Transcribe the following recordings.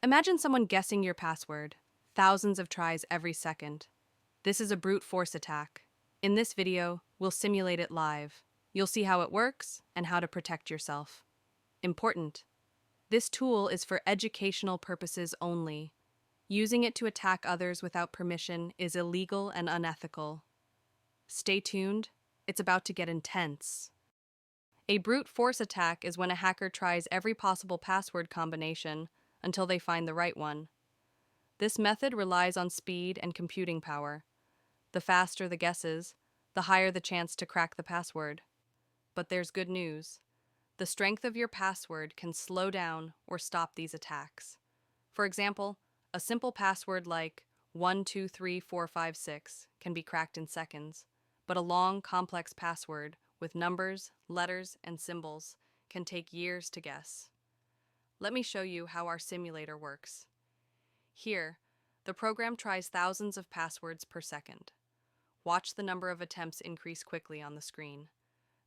Imagine someone guessing your password, thousands of tries every second. This is a brute force attack. In this video, we'll simulate it live. You'll see how it works and how to protect yourself. Important. This tool is for educational purposes only. Using it to attack others without permission is illegal and unethical. Stay tuned, it's about to get intense. A brute force attack is when a hacker tries every possible password combination until they find the right one. This method relies on speed and computing power. The faster the guesses, the higher the chance to crack the password. But there's good news. The strength of your password can slow down or stop these attacks. For example, a simple password like 123456 can be cracked in seconds, but a long, complex password with numbers, letters, and symbols can take years to guess. Let me show you how our simulator works. Here, the program tries thousands of passwords per second. Watch the number of attempts increase quickly on the screen.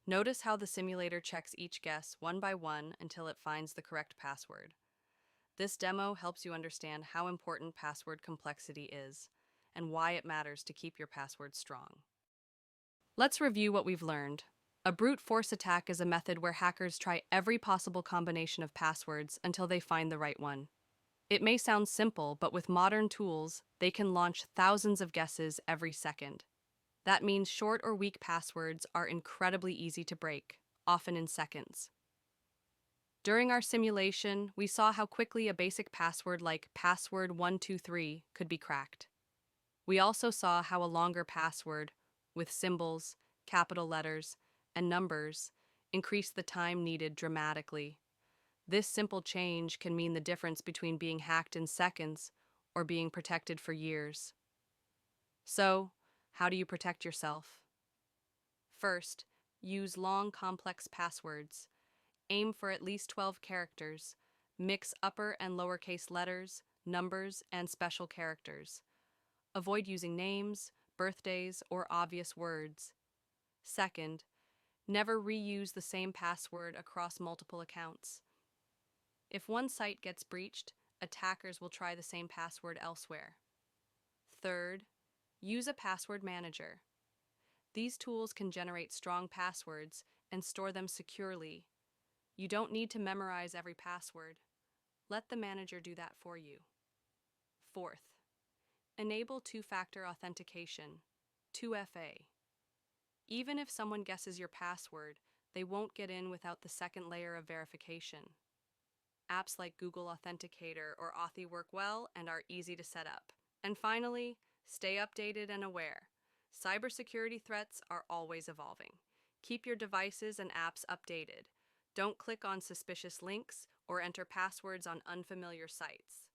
Notice how the simulator checks each guess one by one until it finds the correct password. This demo helps you understand how important password complexity is and why it matters to keep your passwords strong. Let's review what we've learned. A brute force attack is a method where hackers try every possible combination of passwords until they find the right one. It may sound simple, but with modern tools, they can launch thousands of guesses every second. That means short or weak passwords are incredibly easy to break, often in seconds. During our simulation, we saw how quickly a basic password like password123 could be cracked. We also saw how a longer password, with symbols, capital letters, and numbers, increased the time needed dramatically. This simple change can mean the difference between being hacked in seconds or being protected for years. So, how do you protect yourself? First, use long, complex passwords. Aim for at least 12 characters. Mix upper and lowercase letters, numbers, and special characters. Avoid using names, birthdays, or obvious words. Second, never reuse the same password across multiple accounts. If one site gets breached, attackers will try the same password elsewhere. Third, use a password manager. These tools can generate strong passwords and store them securely. You don't need to memorize every password. Let the manager do that for you. Fourth, enable two-factor authentication, 2FA. Even if someone guesses your password, they won't get in without the second layer of verification. Apps like Google Authenticator or Authy work well and are easy to set up. And finally, stay updated and aware. Cybersecurity threats are always evolving. Keep your devices and apps updated. Don't click on suspicious links or enter passwords on unfamiliar sites.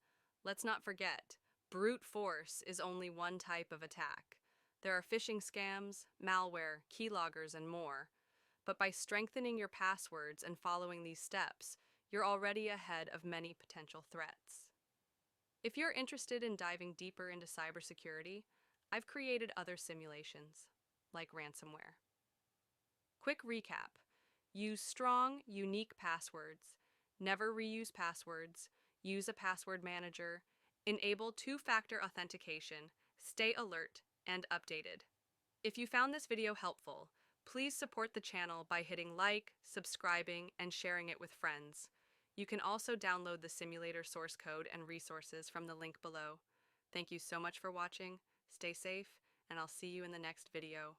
Let's not forget, brute force is only one type of attack. There are phishing scams, malware, keyloggers, and more. But by strengthening your passwords and following these steps, you're already ahead of many potential threats. If you're interested in diving deeper into cybersecurity, I've created other simulations, like ransomware. Quick recap. Use strong, unique passwords. Never reuse passwords. Use a password manager. Enable two-factor authentication. Stay alert and updated. If you found this video helpful, please support the channel by hitting like, subscribing, and sharing it with friends. You can also download the simulator source code and resources from the link below. Thank you so much for watching, stay safe, and I'll see you in the next video.